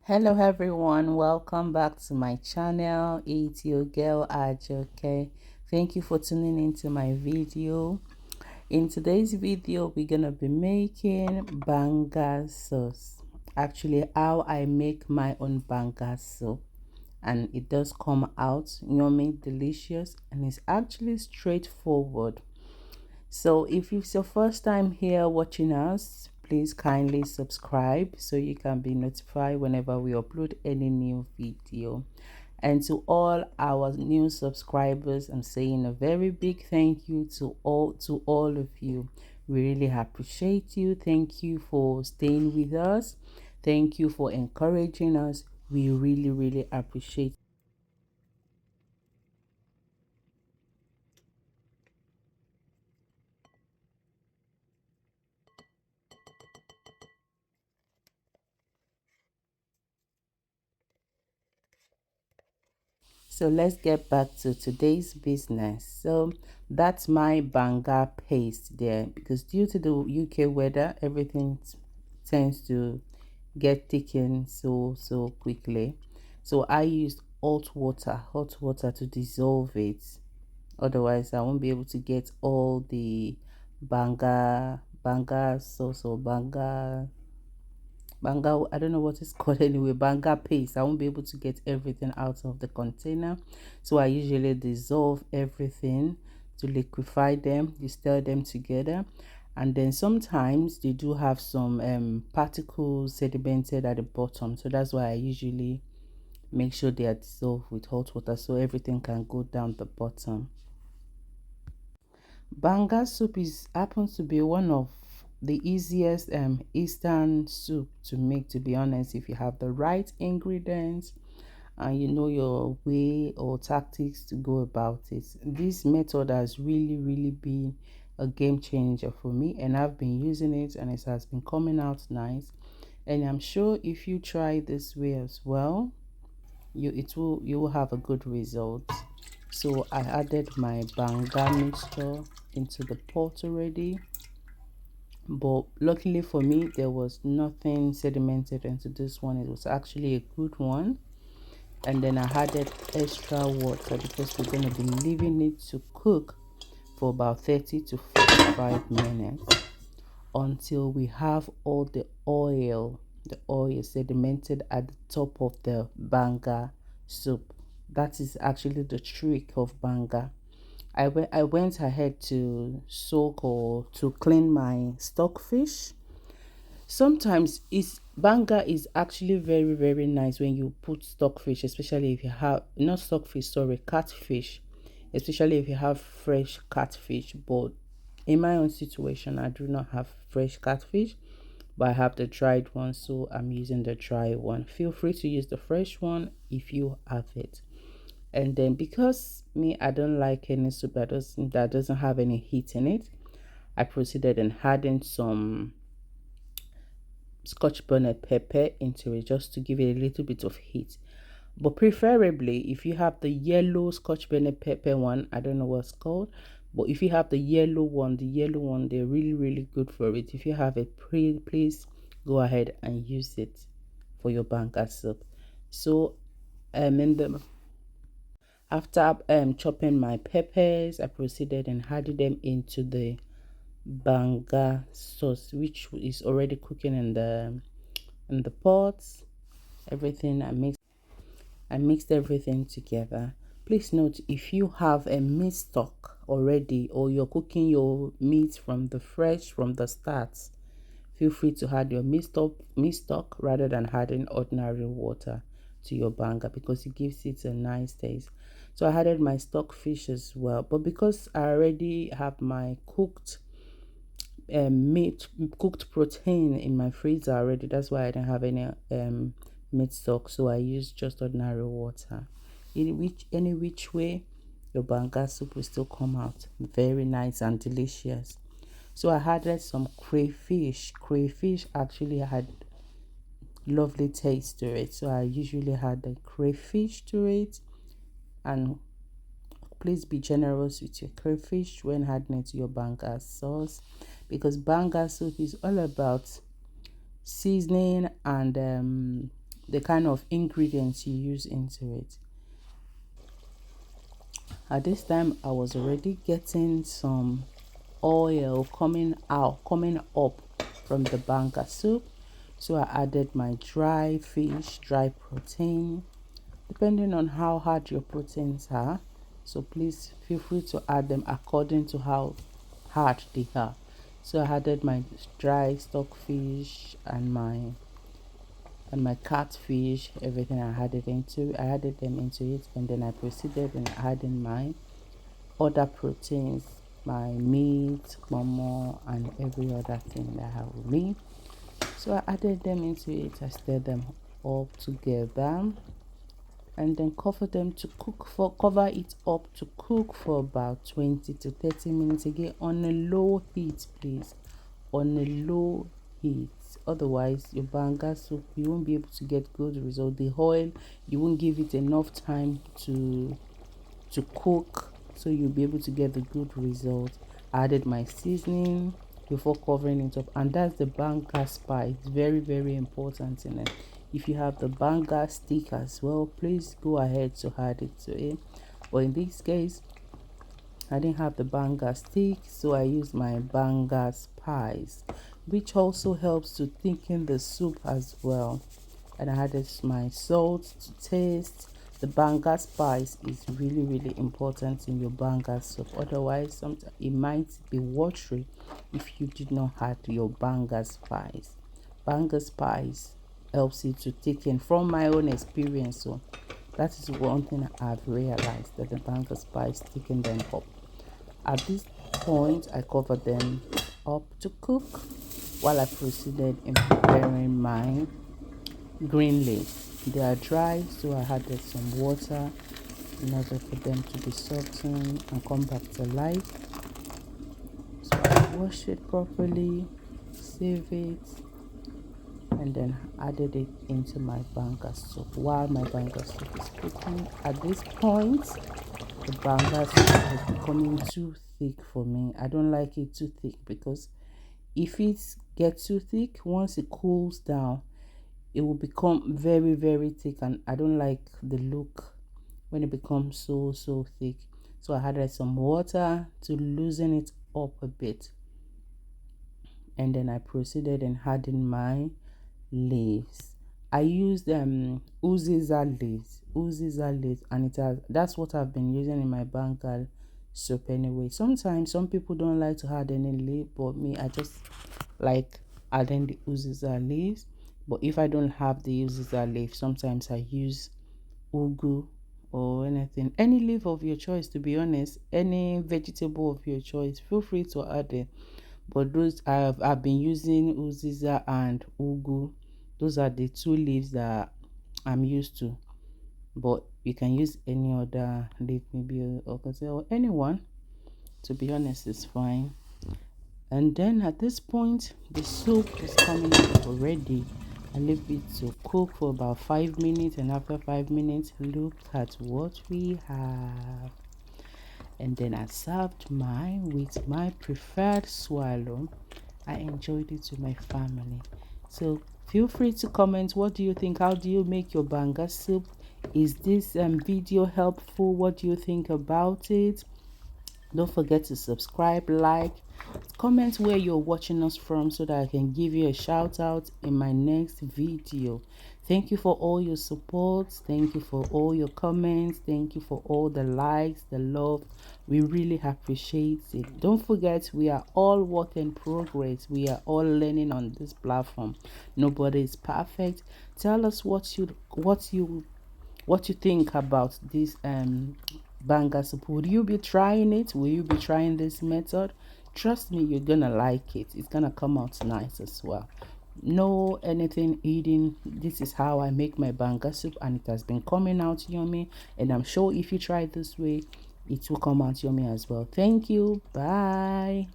Hello everyone, welcome back to my channel. It's your girl Ajoke. Thank you for tuning into my video. In today's video, we're gonna be making banga sauce. Actually, how I make my own banga sauce, and it does come out yummy, delicious, and it's actually straightforward. So if it's your first time here watching us, please kindly subscribe so you can be notified whenever we upload any new video. And to all our new subscribers, I'm saying a very big thank you to all of you. We really appreciate you. Thank you for staying with us. Thank you for encouraging us. We really appreciate. So let's get back to today's business. So that's my banga paste there, because due to the UK weather, everything tends to get thickened so quickly. So I used hot water to dissolve it. Otherwise, I won't be able to get all the banga sauce or banga, I don't know what it's called anyway, banga paste. I won't be able to get everything out of the container, so I usually dissolve everything to liquefy them. You stir them together, and then sometimes they do have some particles sedimented at the bottom, so that's why I usually make sure they are dissolved with hot water so everything can go down the bottom. Banga soup is happens to be one of the easiest Eastern soup to make, to be honest, if you have the right ingredients and you know your way or tactics to go about it. This method has really been a game changer for me, and I've been using it and it has been coming out nice. And I'm sure if you try this way as well, you will have a good result. So I added my banga mixture into the pot already, but luckily for me there was nothing sedimented into this one. It was actually a good one. And then I added extra water because we're going to be leaving it to cook for about 30 to 45 minutes until we have all the oil sedimented at the top of the banga soup. That is actually the trick of banga. I went ahead to soak or to clean my stockfish. Sometimes it's banga is actually very nice when you put stockfish, especially if you have not stockfish, sorry, catfish, especially if you have fresh catfish. But in my own situation, I do not have fresh catfish, but I have the dried one, so I'm using the dry one. Feel free to use the fresh one if you have it. And then because me, I don't like any soup that doesn't have any heat in it, I proceeded in adding some scotch bonnet pepper into it just to give it a little bit of heat. But preferably, if you have the yellow scotch bonnet pepper one, I don't know what's called, but if you have the yellow one, they're really good for it. If you have it, please go ahead and use it for your banga soup. So in the after chopping my peppers, I proceeded and added them into the banga sauce, which is already cooking in the pot. Everything I mixed everything together. Please note, if you have a meat stock already or you're cooking your meat from the start, feel free to add your meat stock rather than adding ordinary water to your banga, because it gives it a nice taste. So I added my stock fish as well, but because I already have my meat cooked protein in my freezer already, that's why I didn't have any meat stock, so I used just ordinary water. Any which way, your banga soup will still come out very nice and delicious. So I added some crayfish actually had lovely taste to it, so I usually add the crayfish to it. And please be generous with your crayfish when adding it to your banga sauce, because banga soup is all about seasoning and the kind of ingredients you use into it. At this time, I was already getting some oil coming up from the banga soup. So I added my dry fish, dry protein, depending on how hard your proteins are. So please feel free to add them according to how hard they are. So I added my dry stockfish and my catfish, everything I added them into it, and then I proceeded in adding my other proteins, my meat, momo, and every other thing that I will need. So I added them into it. I stirred them all together, and then cover it up to cook for about 20 to 30 minutes, again on a low heat, please, on a low heat. Otherwise your banga soup, you won't be able to get good result. The oil, you won't give it enough time to cook, so you'll be able to get the good result. I added my seasoning before covering it up, and that's the banga spice. It's very, very important in it. If you have the banga stick as well, please go ahead to add it to it. But in this case, I didn't have the banga stick, so I used my banga spice, which also helps to thicken the soup as well. And I added my salt to taste. The banga spice is really, really important in your banga soup. Otherwise, sometimes it might be watery if you did not add your banga spice. Banga spice helps it to thicken, from my own experience. So that is one thing I've realized, that the banga spice thicken them up. At this point, I covered them up to cook while I proceeded in preparing my green leaves. They are dry, so I added some water in order for them to be softened and come back to life. So I washed it properly, save it, and then added it into my banga soup. While my banga soup is cooking, at this point, the banga soup is becoming too thick for me. I don't like it too thick, because if it gets too thick, once it cools down, it will become very, very thick, and I don't like the look when it becomes so thick. So I added some water to loosen it up a bit, and then I proceeded in adding my leaves. I used uziza leaves, and that's what I've been using in my banga soup anyway. Sometimes some people don't like to add any leaf, but me, I just like adding the uziza leaves. But if I don't have the uziza leaf, sometimes I use ugu or anything, any leaf of your choice. To be honest, any vegetable of your choice, feel free to add it. But those I've been using uziza and ugu. Those are the two leaves that I'm used to. But you can use any other leaf, maybe or anyone. To be honest, it's fine. And then at this point, the soup is coming up already. I leave it to cook for about 5 minutes, and after 5 minutes, look at what we have. And then I served mine with my preferred swallow. I enjoyed it with my family. So feel free to comment, what do you think? How do you make your banga soup? Is this video helpful? What do you think about it? Don't forget to subscribe, like, comment where you're watching us from, so that I can give you a shout out in my next video. Thank you for all your support. Thank you for all your comments. Thank you for all the likes, the love. We really appreciate it. Don't forget, we are all work in progress. We are all learning on this platform. Nobody is perfect. Tell us what you think about this banga soup. Would you be trying it? Will you be trying this method? Trust me, you're gonna like it. It's gonna come out nice as well. No anything eating. This is how I make my banga soup, and it has been coming out yummy, and I'm sure if you try it this way, it will come out yummy as well. Thank you. Bye.